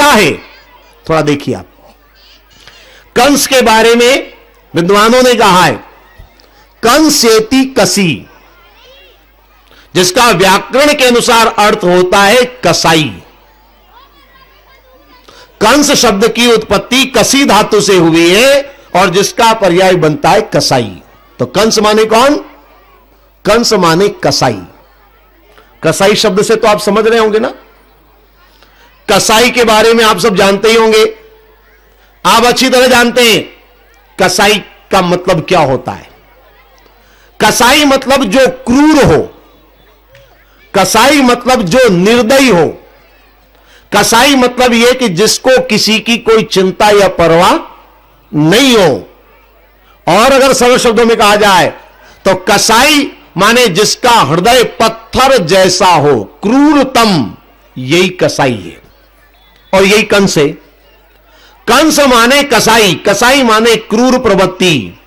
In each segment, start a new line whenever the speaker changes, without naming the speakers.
क्या है, थोड़ा देखिए आप। कंस के बारे में विद्वानों ने कहा है कंसेति कसी, जिसका व्याकरण के अनुसार अर्थ होता है कसाई। कंस शब्द की उत्पत्ति कसी धातु से हुई है और जिसका पर्याय बनता है कसाई। तो कंस माने कौन? कंस माने कसाई। कसाई शब्द से तो आप समझ रहे होंगे ना, कसाई के बारे में आप सब जानते ही होंगे, आप अच्छी तरह जानते हैं कसाई का मतलब क्या होता है। कसाई मतलब जो क्रूर हो, कसाई मतलब जो निर्दयी हो, कसाई मतलब यह कि जिसको किसी की कोई चिंता या परवाह नहीं हो। और अगर सरल शब्दों में कहा जाए तो कसाई माने जिसका हृदय पत्थर जैसा हो, क्रूरतम, यही कसाई है और यही कंस है। कंस माने कसाई, कसाई माने क्रूर प्रवृत्ति।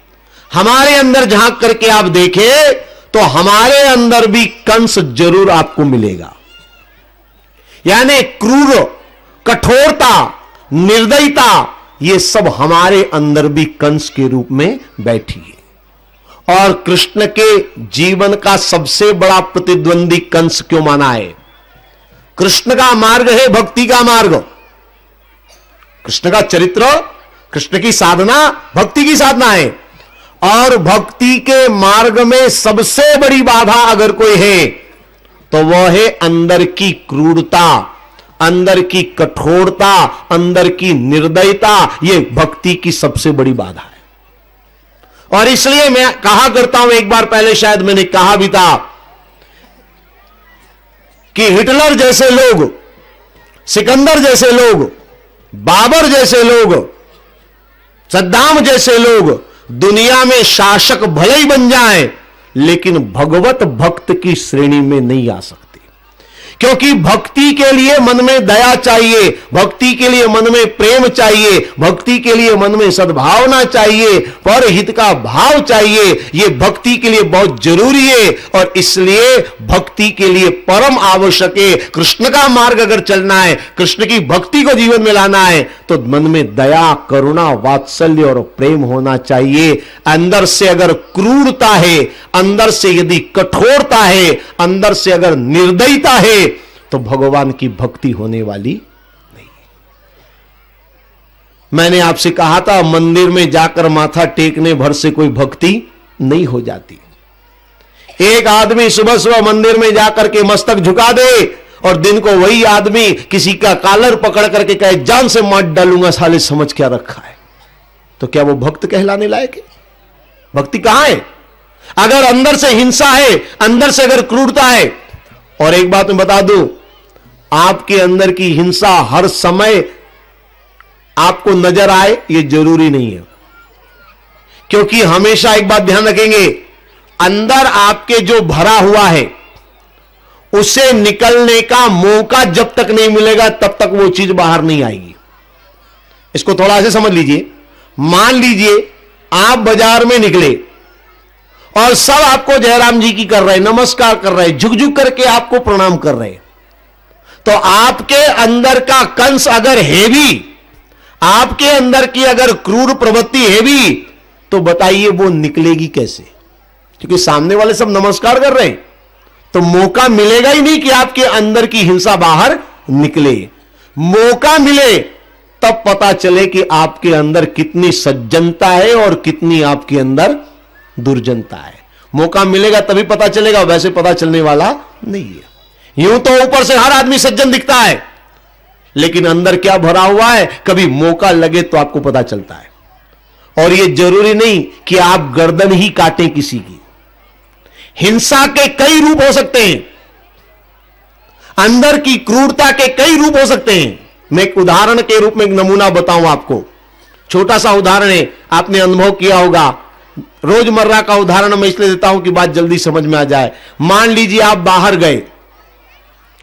हमारे अंदर झांक करके आप देखें तो हमारे अंदर भी कंस जरूर आपको मिलेगा, यानी क्रूर, कठोरता, निर्दयता, ये सब हमारे अंदर भी कंस के रूप में बैठी है। और कृष्ण के जीवन का सबसे बड़ा प्रतिद्वंदी कंस क्यों माना है? कृष्ण का मार्ग है भक्ति का मार्ग। कृष्ण का चरित्र, कृष्ण की साधना भक्ति की साधना है। और भक्ति के मार्ग में सबसे बड़ी बाधा अगर कोई है तो वह है अंदर की क्रूरता, अंदर की कठोरता, अंदर की निर्दयता। यह भक्ति की सबसे बड़ी बाधा है। और इसलिए मैं कहा करता हूं, एक बार पहले शायद मैंने कहा भी था कि हिटलर जैसे लोग, सिकंदर जैसे लोग, बाबर जैसे लोग, सद्दाम जैसे लोग दुनिया में शासक भले ही बन जाएं, लेकिन भगवत भक्त की श्रेणी में नहीं आ सकते। क्योंकि भक्ति के लिए मन में दया चाहिए, भक्ति के लिए मन में प्रेम चाहिए, भक्ति के लिए मन में सद्भावना चाहिए, परहित का भाव चाहिए। यह भक्ति के लिए बहुत जरूरी है और इसलिए भक्ति के लिए परम आवश्यक है। कृष्ण का मार्ग अगर चलना है, कृष्ण की भक्ति को जीवन में लाना है तो मन में दया, करुणा, वात्सल्य और प्रेम होना चाहिए। अंदर से अगर क्रूरता है, अंदर से यदि कठोरता है, अंदर से अगर निर्दयता है तो भगवान की भक्ति होने वाली नहीं है। मैंने आपसे कहा था मंदिर में जाकर माथा टेकने भर से कोई भक्ति नहीं हो जाती। एक आदमी सुबह सुबह मंदिर में जाकर के मस्तक झुका दे और दिन को वही आदमी किसी का कॉलर पकड़ करके कहे जान से मार डालूंगा, साले समझ क्या रखा है, तो क्या वो भक्त कहलाने लायक है? भक्ति कहां है? अगर अंदर से हिंसा है, अंदर से अगर क्रूरता है। और एक बात मैं बता दूं, आपके अंदर की हिंसा हर समय आपको नजर आए ये जरूरी नहीं है। क्योंकि हमेशा एक बात ध्यान रखेंगे, अंदर आपके जो भरा हुआ है उसे निकलने का मौका जब तक नहीं मिलेगा तब तक वो चीज बाहर नहीं आएगी। इसको थोड़ा से समझ लीजिए। मान लीजिए आप बाजार में निकले और सब आपको जयराम जी की कर रहे हैं, नमस्कार कर रहे हैं, झुक झुक करके आपको प्रणाम कर रहे हैं, तो आपके अंदर का कंस अगर है भी, आपके अंदर की अगर क्रूर प्रवृत्ति है भी, तो बताइए वो निकलेगी कैसे? क्योंकि सामने वाले सब नमस्कार कर रहे हैं, तो मौका मिलेगा ही नहीं कि आपके अंदर की हिंसा बाहर निकले। मौका मिले तब पता चले कि आपके अंदर कितनी सज्जनता है और कितनी आपके अंदर दुर्जनता है। मौका मिलेगा तभी पता चलेगा, वैसे पता चलने वाला नहीं है। यूं तो ऊपर से हर आदमी सज्जन दिखता है, लेकिन अंदर क्या भरा हुआ है कभी मौका लगे तो आपको पता चलता है। और यह जरूरी नहीं कि आप गर्दन ही काटें किसी की। हिंसा के कई रूप हो सकते हैं, अंदर की क्रूरता के कई रूप हो सकते हैं। मैं एक उदाहरण के रूप में एक नमूना बताऊं आपको, छोटा सा उदाहरण है, आपने अनुभव किया होगा। रोजमर्रा का उदाहरण मैं इसलिए देता हूं कि बात जल्दी समझ में आ जाए। मान लीजिए आप बाहर गए,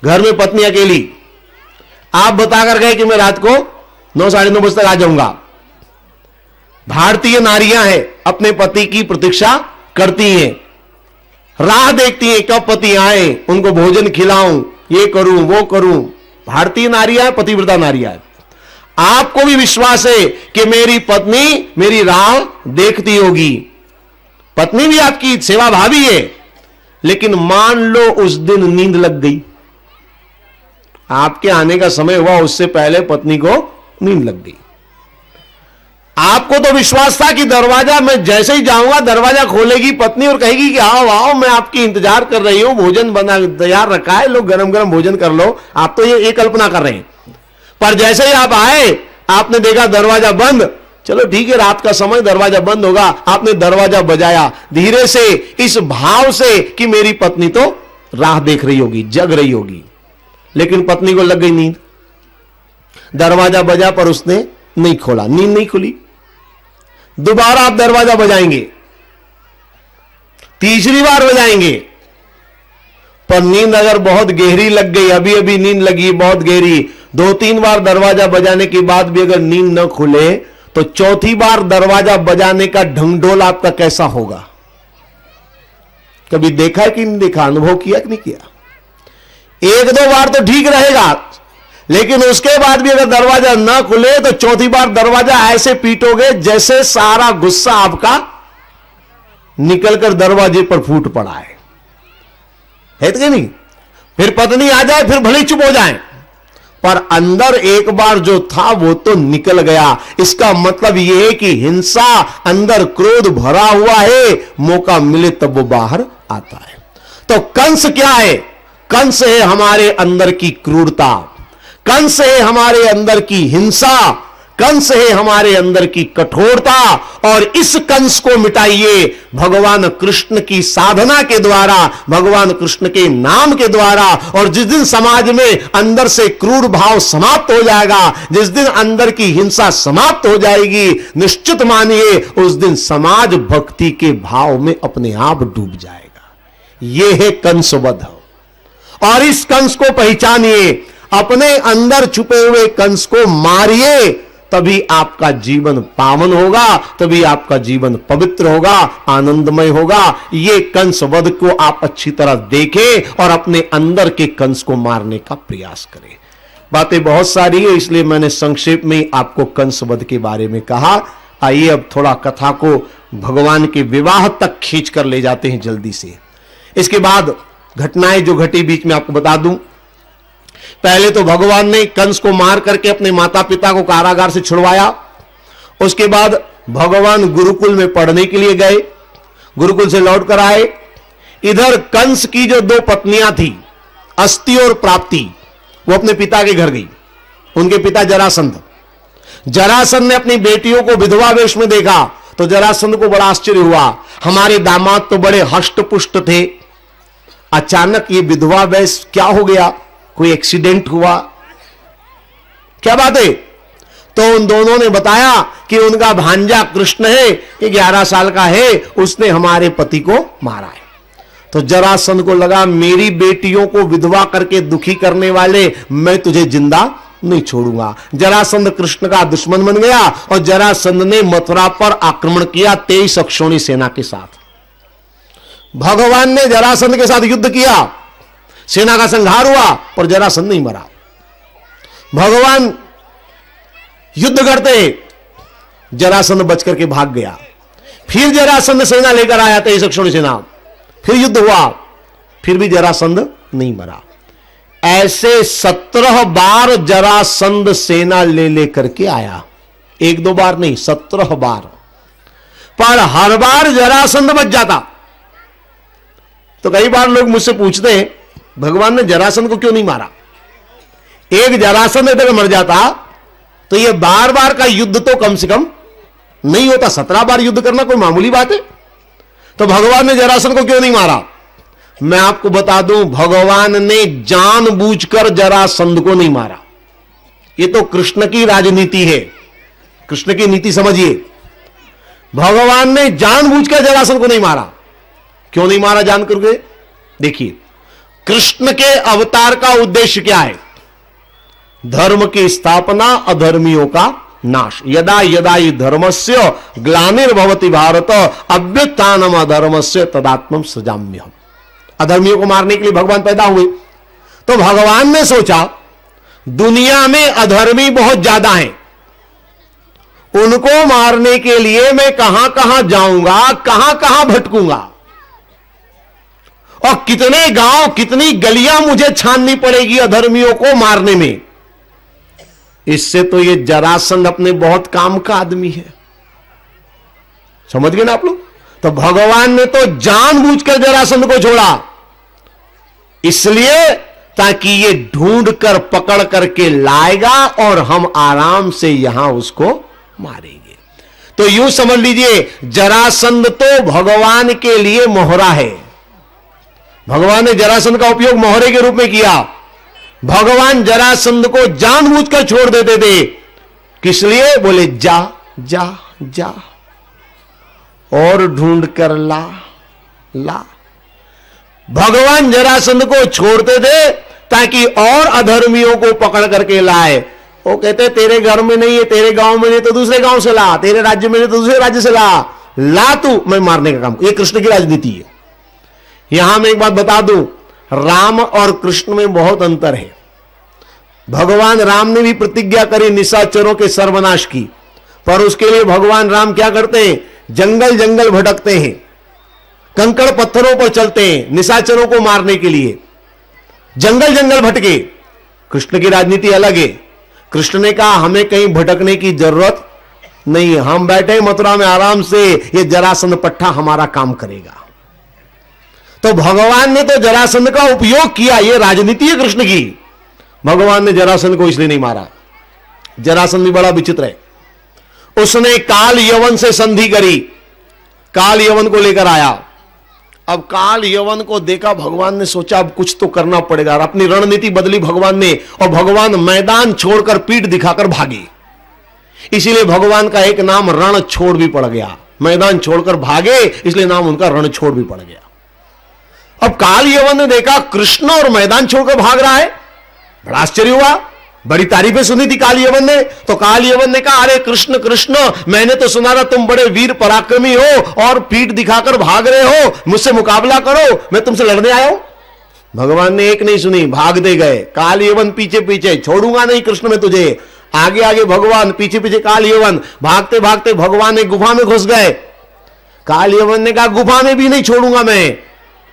घर में पत्नी अकेली, आप बताकर गए कि मैं रात को 9 साढ़े 9 बजे तक आ जाऊंगा। भारतीय नारियां हैं, अपने पति की प्रतीक्षा करती हैं, राह देखती हैं कब पति आए, उनको भोजन खिलाऊं, ये करूं वो करूं। भारतीय नारियां, पतिव्रता नारियां। आपको भी विश्वास है कि मेरी पत्नी मेरी राह देखती होगी, पत्नी भी आपकी सेवा भावी है, लेकिन मान लो उस दिन नींद लग गई, आपके आने का समय हुआ, उससे पहले पत्नी को नींद लग गई। आपको तो विश्वास था कि दरवाजा, मैं जैसे ही जाऊंगा दरवाजा खोलेगी पत्नी और कहेगी कि आओ आओ, मैं आपकी इंतजार कर रही हूं, भोजन बना तैयार रखा है, लो गरम गरम भोजन कर लो। आप तो ये कल्पना कर रहे हैं, पर जैसे ही आप आए आपने देखा दरवाजा बंद। चलो ठीक है, रात का समय दरवाजा बंद होगा, आपने दरवाजा बजाया धीरे से, इस भाव से कि मेरी पत्नी तो राह देख रही होगी, जग रही होगी, लेकिन पत्नी को लग गई नींद। दरवाजा बजा पर उसने नहीं खोला, नींद नहीं खुली। दोबारा आप दरवाजा बजाएंगे, तीसरी बार बजाएंगे, पर नींद अगर बहुत गहरी लग गई, अभी अभी नींद लगी बहुत गहरी, 2-3 बार दरवाजा बजाने के बाद भी अगर नींद न खुले, तो चौथी बार दरवाजा बजाने का ढंगढोल आपका कैसा होगा? कभी देखा है कि नहीं देखा, अनुभव किया कि नहीं किया? 1-2 बार तो ठीक रहेगा, लेकिन उसके बाद भी अगर दरवाजा ना खुले तो चौथी बार दरवाजा ऐसे पीटोगे जैसे सारा गुस्सा आपका निकलकर दरवाजे पर फूट पड़ा है तो नहीं? फिर पत्नी आ जाए, फिर भले चुप हो जाए, पर अंदर एक बार जो था वो तो निकल गया। इसका मतलब यह है कि हिंसा, अंदर क्रोध भरा हुआ है, मौका मिले तब वो बाहर आता है। तो कंस क्या है? कंस है हमारे अंदर की क्रूरता, कंस है हमारे अंदर की हिंसा, कंस है हमारे अंदर की कठोरता। और इस कंस को मिटाइए भगवान कृष्ण की साधना के द्वारा, भगवान कृष्ण के नाम के द्वारा। और जिस दिन समाज में अंदर से क्रूर भाव समाप्त हो जाएगा, जिस दिन अंदर की हिंसा समाप्त हो जाएगी, निश्चित मानिए उस दिन समाज भक्ति के भाव में अपने आप डूब जाएगा। यह है कंसवध। और इस कंस को पहचानिए, अपने अंदर छुपे हुए कंस को मारिए, तभी आपका जीवन पावन होगा, तभी आपका जीवन पवित्र होगा, आनंदमय होगा। ये कंस वध को आप अच्छी तरह देखें और अपने अंदर के कंस को मारने का प्रयास करें। बातें बहुत सारी है, इसलिए मैंने संक्षेप में आपको कंस वध के बारे में कहा। आइए अब थोड़ा कथा को भगवान के विवाह तक खींच कर ले जाते हैं जल्दी से। इसके बाद घटनाएं जो घटी बीच में आपको बता दूं। पहले तो भगवान ने कंस को मार करके अपने माता पिता को कारागार से छुड़वाया। उसके बाद भगवान गुरुकुल में पढ़ने के लिए गए, गुरुकुल से लौट कर आए। इधर कंस की जो 2 पत्नियां थी, अस्ति और प्राप्ति, वो अपने पिता के घर गई। उनके पिता जरासंध, जरासंध ने अपनी बेटियों को विधवा वेश में देखा तो जरासंध को बड़ा आश्चर्य हुआ। हमारे दामाद तो बड़े हष्ट पुष्ट थे, अचानक ये विधवा वेश क्या हो गया? कोई एक्सीडेंट हुआ? क्या बात है? तो उन दोनों ने बताया कि उनका भांजा कृष्ण है, ये 11 साल का है, उसने हमारे पति को मारा है। तो जरासंध को लगा मेरी बेटियों को विधवा करके दुखी करने वाले, मैं तुझे जिंदा नहीं छोड़ूंगा। जरासंध कृष्ण का दुश्मन बन गया और जरासंध ने मथुरा पर आक्रमण किया 23 अक्षौणी सेना के साथ। भगवान ने जरासंध के साथ युद्ध किया, सेना का संहार हुआ, पर जरासंध नहीं मरा। भगवान युद्ध करते, जरासंध बच करके भाग गया। फिर जरासंध सेना लेकर आया 23 अक्षौणी सेना, फिर युद्ध हुआ, फिर भी जरासंध नहीं मरा। ऐसे 17 बार जरासंध सेना ले लेकर के आया, 1-2 बार नहीं, 17 बार। पर हर बार जरासंध बच जाता। तो कई बार लोग मुझसे पूछते हैं भगवान ने जरासंध को क्यों नहीं मारा? एक जरासंध अगर मर जाता तो यह बार बार का युद्ध तो कम से कम नहीं होता। 17 बार युद्ध करना कोई मामूली बात है? तो भगवान ने जरासंध को क्यों नहीं मारा? मैं आपको बता दूं, भगवान ने जानबूझकर जरासंध को नहीं मारा। यह तो कृष्ण की राजनीति है, कृष्ण की नीति समझिए। भगवान ने जानबूझकर जरासंध को नहीं मारा। क्यों नहीं मारा जान करके देखिए। कृष्ण के अवतार का उद्देश्य क्या है? धर्म की स्थापना, अधर्मियों का नाश। यदा यदा हि धर्मस्य ग्लानिर्भवति भारत अभ्युत्थानम अधर्मस्य तदात्मं सृजाम्यहम्। अधर्मियों को मारने के लिए भगवान पैदा हुए। तो भगवान ने सोचा दुनिया में अधर्मी बहुत ज्यादा हैं, उनको मारने के लिए मैं कहां कहां जाऊंगा, कहां कहां भटकूंगा, और कितने गांव, कितनी गलियां मुझे छाननी पड़ेगी अधर्मियों को मारने में। इससे तो ये जरासंध अपने बहुत काम का आदमी है। समझ गए ना आप लोग? तो भगवान ने तो जानबूझकर जरासंध को छोड़ा, इसलिए ताकि ये ढूंढ कर पकड़ करके लाएगा और हम आराम से यहां उसको मारेंगे। तो यूं समझ लीजिए, जरासंध तो भगवान के लिए मोहरा है। भगवान ने जरासंध का उपयोग मोहरे के रूप में किया। भगवान जरासंध को जानबूझकर छोड़ देते थे। किस लिए? बोले जा जा जा और ढूंढ कर ला ला। भगवान जरासंध को छोड़ते थे ताकि और अधर्मियों को पकड़ करके लाए। वो कहते तेरे घर में नहीं है, तेरे गांव में नहीं तो दूसरे गांव से ला, तेरे राज्य में नहीं तो दूसरे राज्य से ला तू, मैं मारने का काम। ये कृष्ण की राजनीति है। यहां मैं एक बात बता दूं, राम और कृष्ण में बहुत अंतर है। भगवान राम ने भी प्रतिज्ञा करी निशाचरों के सर्वनाश की, पर उसके लिए भगवान राम क्या करते हैं? जंगल जंगल भटकते हैं, कंकड़ पत्थरों पर चलते हैं निशाचरों को मारने के लिए। जंगल जंगल भटके। कृष्ण की राजनीति अलग है। कृष्ण ने कहा हमें कहीं भटकने की जरूरत नहीं है, हम बैठे मथुरा में आराम से, ये जरासंध पट्टा हमारा काम करेगा। तो भगवान ने तो जरासंध का उपयोग किया, ये राजनीति है कृष्ण की। भगवान ने जरासंध को इसलिए नहीं मारा। जरासंध भी बड़ा विचित्र है। उसने काल यवन से संधि करी, काल यवन को लेकर आया। अब काल यवन को देखा, भगवान ने सोचा अब कुछ तो करना पड़ेगा, और अपनी रणनीति बदली भगवान ने, और भगवान मैदान छोड़कर पीठ दिखाकर भागे। इसीलिए भगवान का एक नाम रण छोड़ भी पड़ गया। मैदान छोड़कर भागे, इसलिए नाम उनका रण छोड़ भी पड़ गया। अब काल यवन ने देखा कृष्ण और मैदान छोड़कर भाग रहा है, बड़ा आश्चर्य हुआ। बड़ी तारीफें सुनी थी काल यवन ने। तो काल यवन ने कहा अरे कृष्ण कृष्ण, मैंने तो सुना था तुम बड़े वीर पराक्रमी हो और पीठ दिखाकर भाग रहे हो, मुझसे मुकाबला करो, मैं तुमसे लड़ने आया हूं। भगवान ने एक नहीं सुनी, भागते गए। काल यवन पीछे पीछे, छोड़ूंगा नहीं कृष्ण मैं तुझे। आगे आगे भगवान, पीछे पीछे काल यवन। भागते भागते भगवान एक गुफा में घुस गए। काल यवन ने कहा गुफा में भी नहीं छोड़ूंगा मैं।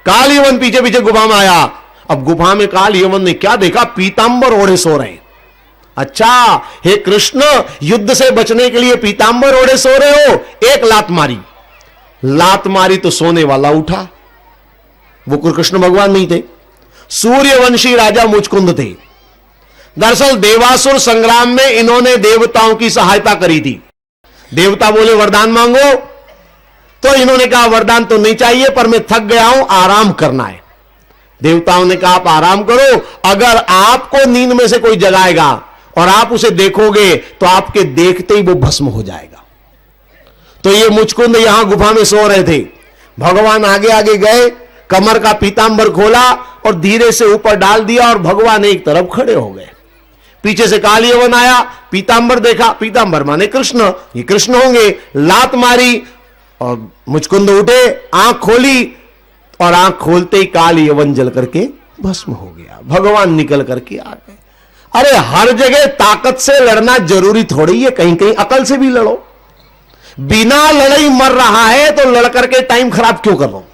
काल यवन पीछे पीछे गुफा में आया। अब गुफा में काल यवन ने क्या देखा? पीतांबर ओढ़े सो रहे। अच्छा हे कृष्ण, युद्ध से बचने के लिए पीतांबर ओढ़े सो रहे हो? एक लात मारी, लात मारी तो सोने वाला उठा। वो कृष्ण भगवान नहीं थे, सूर्यवंशी राजा मुचकुंद थे। दरअसल देवासुर संग्राम में इन्होंने देवताओं की सहायता करी थी। देवता बोले वरदान मांगो, तो इन्होंने कहा वरदान तो नहीं चाहिए, पर मैं थक गया हूं, आराम करना है। देवताओं ने कहा आप आराम करो, अगर आपको नींद में से कोई जगाएगा और आप उसे देखोगे तो आपके देखते ही वो भस्म हो जाएगा। तो ये मुचकुंद यहां गुफा में सो रहे थे। भगवान आगे आगे गए, कमर का पीतांबर खोला और धीरे से ऊपर डाल दिया, और भगवान एक तरफ खड़े हो गए। पीछे से काल यवन आया, पीतांबर देखा, पीतांबर माने कृष्ण, ये कृष्ण होंगे। लात मारी और मुचकुंद उठे, आंख खोली, और आंख खोलते ही काल यवन जल करके भस्म हो गया। भगवान निकल करके आ गए। अरे हर जगह ताकत से लड़ना जरूरी थोड़ी है, कहीं कहीं अकल से भी लड़ो। बिना लड़ाई मर रहा है तो लड़कर के टाइम खराब क्यों कर रहा हूं?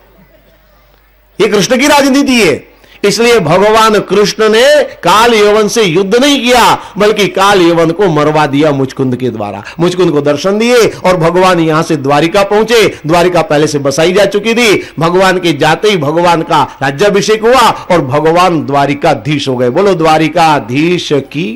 ये कृष्ण की राजनीति है। इसलिए भगवान कृष्ण ने काल यवन से युद्ध नहीं किया, बल्कि काल यवन को मरवा दिया मुचकुंद के द्वारा। मुचकुंद को दर्शन दिए और भगवान यहां से द्वारिका पहुंचे। द्वारिका पहले से बसाई जा चुकी थी। भगवान के जाते ही भगवान का राज्याभिषेक हुआ और भगवान द्वारिकाधीश हो गए। बोलो द्वारिकाधीश की।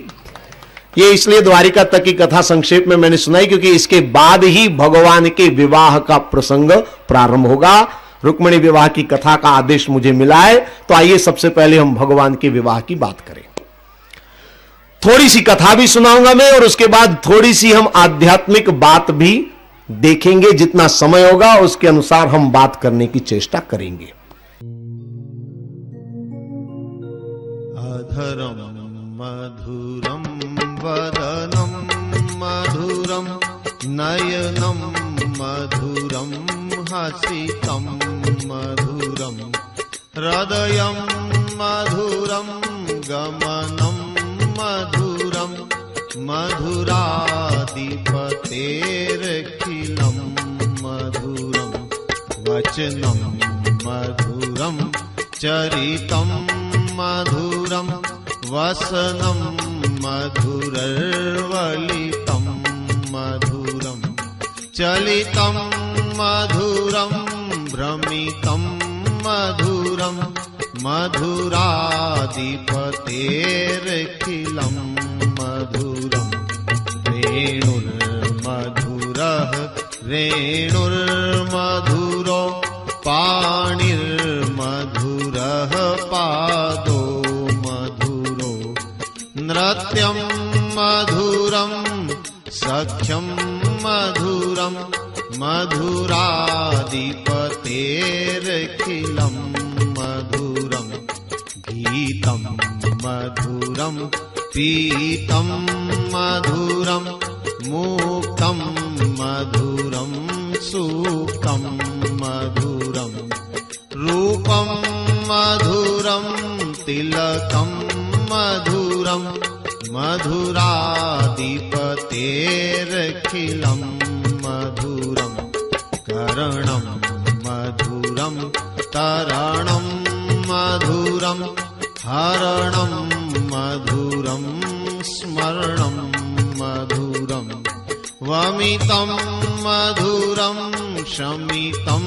ये इसलिए द्वारिका तक की कथा संक्षेप में मैंने सुनाई, क्योंकि इसके बाद ही भगवान के विवाह का प्रसंग प्रारंभ होगा। रुक्मिणी विवाह की कथा का आदेश मुझे मिला है, तो आइए सबसे पहले हम भगवान के विवाह की बात करें। थोड़ी सी कथा भी सुनाऊंगा मैं, और उसके बाद थोड़ी सी हम आध्यात्मिक बात भी देखेंगे। जितना समय होगा उसके अनुसार हम बात करने की चेष्टा करेंगे।
अधरम मधुरम वदनम मधुरम नयनम मधुरम हसितम मधुरम हृदयम मधुरम गमनम मधुरम मधुराधिपतेरखिलं मधुरं वचनं मधुरं चरितं मधुरं वसनं मधुरर्वलितं मधुरं चलितं मधुरं भ्रमितं मधुरं मधुराधिपतेरखिलं मधुरं रेणुर्मधुरः रेणुर्मधुरो पाणिर्मधुरः पादो मधुरो नृत्यं मधुरं सख्यं मधुरं मधुराधिपतेरखिलं मधुरं गीतं मधुरं पीतं मधुरं मुक्तं मधुरं सूक्तं मधुरं रूपं मधुरं तिलकं मधुरं मधुराधिपतेरखिलं मधुरं करणं मधुरं तरणं मधुरं हरणं मधुरं स्मरणं मधुरं वमितं मधुरं शमितं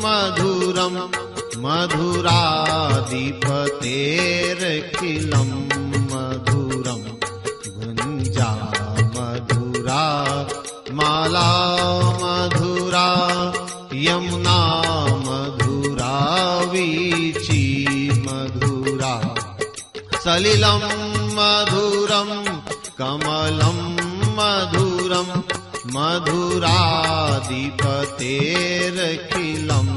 मधुरं मधुराधिपतेरखिलं मधुरं गुञ्जा मधुरा माला मधुरा यमुना मधुरा वीची मधुरा सलिलं मधुरं कमलं मधुरं मधुराधिपतेरखिलं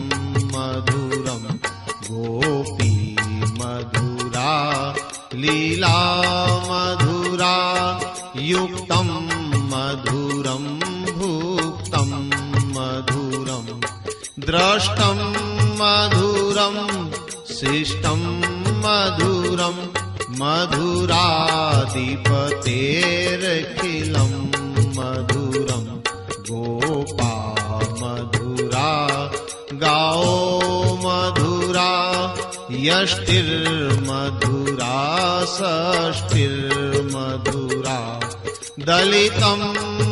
मधुरं गोपी मधुरा लीला मधुरा युक्तं मधुरं भुक्तं मधुरं द्रष्टं मधुरं शिष्टं मधुरं मधुराधिपतेरखिलं मधुरं गोपा मधुरा गाओ मधुरा यष्टिर्मधुरा षष्टिर्मधुरा दलितं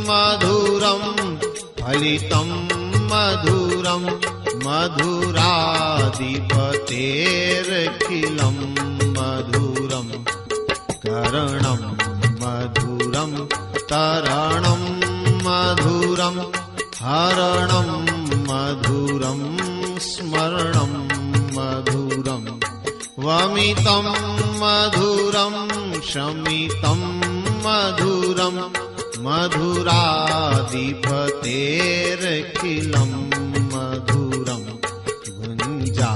मधुरं फलितं मधुरं मधुराधिपतेरखिलं मधुरं करणं मधुरं तरणं मधुरं हरणं मधुरं स्मरणं मधुरं वमितं मधुरं शमितं मधुरं मधुराधिपतेरखिलं मधुरं गुञ्जा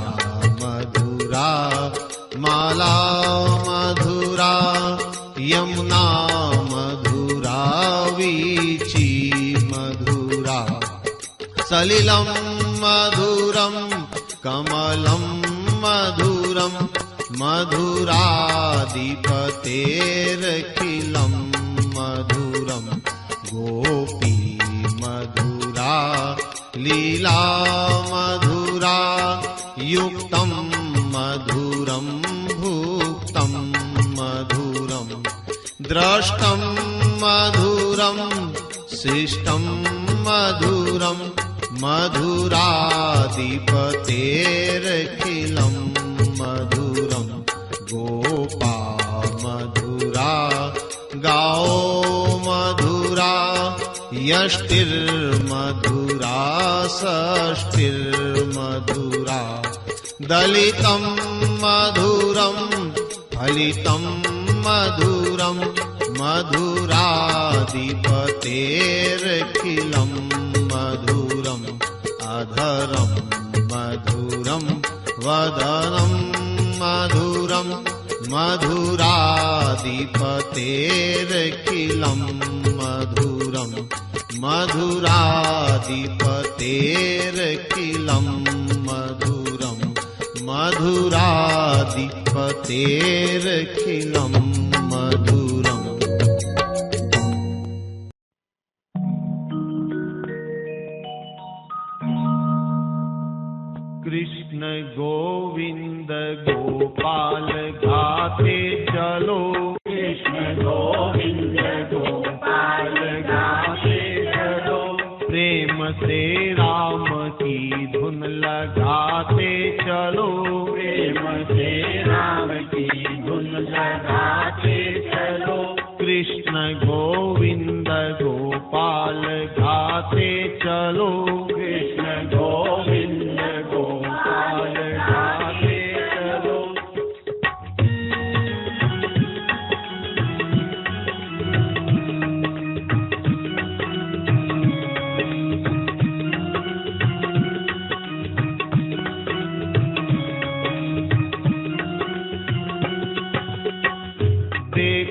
मधुरा माला मधुरा यमुना मधुरा वीची मधुरा सलिलं मधुरं कमलं मधुरं मधुराधिपतेरखिलं मधुरं गोपी मधुरा लीला मधुरा युक्तं मधुरं भुक्तं मधुरं द्रष्टं मधुरं शिष्टं मधुरं मधुराधिपतेरखिलं मधुरं गोपा मधुरा गाओ मधुरा यष्टिर्मधुरा षष्टिर्मधुरा दलितं मधुरं फलितं मधुरं मधुराधिपतेरखिलं मधुरं अधरं मधुरं वदनं मधुरं मधुराधिपतेरखिलं मधुरं मधुराधिपतेरखिलं मधुरं मधुराधिपतेरखिलं मधुरम्।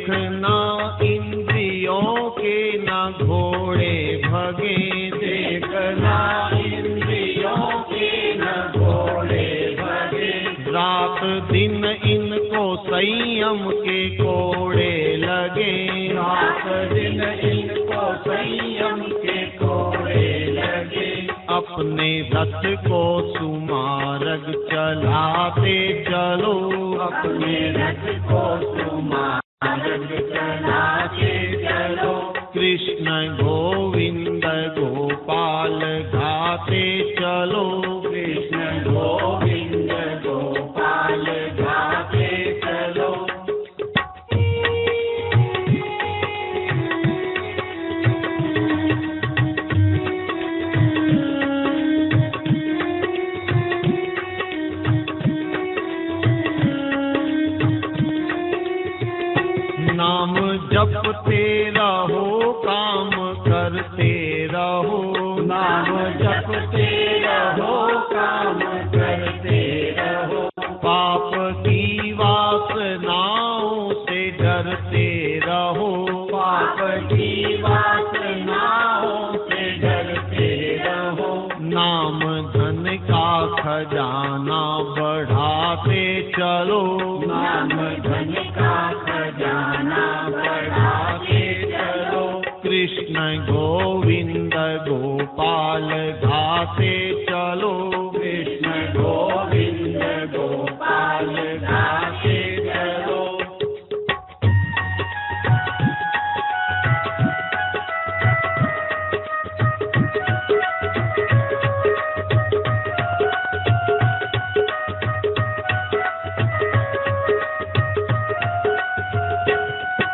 देखना इंद्रियों के न घोड़े भगे,
देखना इंद्रियों के न घोड़े भगे,
रात दिन इनको संयम के कोड़े लगे,
रात दिन इनको संयम के कोड़े लगे,
अपने रथ को सुमार्ग चलाते चलो,
अपने रथ को सुमार्ग चलाते चलो,
कृष्ण गोविंद गोपाल गाते चलो,
कृष्ण गोविंद गोपाल गाते चलो।
नाम जपते रहो काम करते रहो,
नाम जपते रहो काम करते रहो,
पाप की वासनाओं से डरते रहो,
पाप की वासनाओं से डरते रहो,
नाम धन का खजाना बढ़ाते चलो,
नाम धन का खजाना बढ़ाते चलो,
कृष्ण गोविंद गोपाल गाते चलो,
कृष्ण गोविंद गोपाल गाते चलो।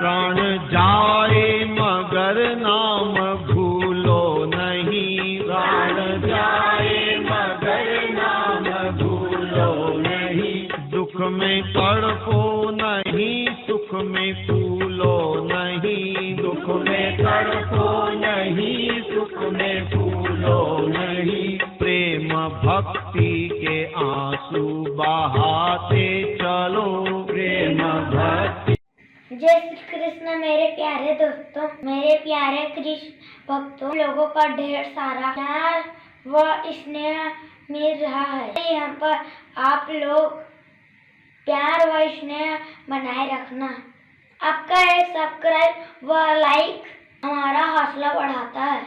प्राण जाए मगर नाम भूलो नहीं,
प्राण जाए मगर नाम भूलो नहीं,
दुख में तड़पो नहीं, सुख में फूलो नहीं,
दुख में तड़पो नहीं, सुख में फूलो नहीं,
प्रेम भक्ति के आंसू बहाते चलो,
प्रेम भक्ति।
जय श्री कृष्ण मेरे प्यारे दोस्तों, मेरे प्यारे कृष्ण भक्तों, लोगों का ढेर सारा प्यार व स्नेह मिल रहा है। यहाँ पर आप लोग प्यार व स्नेह बनाए रखना। आपका एक सब्सक्राइब व लाइक हमारा हौसला बढ़ाता है।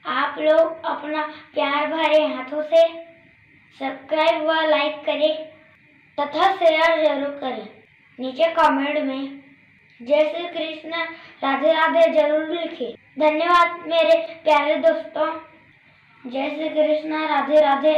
आप लोग अपना प्यार भरे हाथों से सब्सक्राइब व लाइक करें तथा शेयर जरूर करें। नीचे कमेंट में जय श्री कृष्ण राधे राधे जरूर लिखें। धन्यवाद मेरे प्यारे दोस्तों। जय श्री कृष्ण राधे राधे।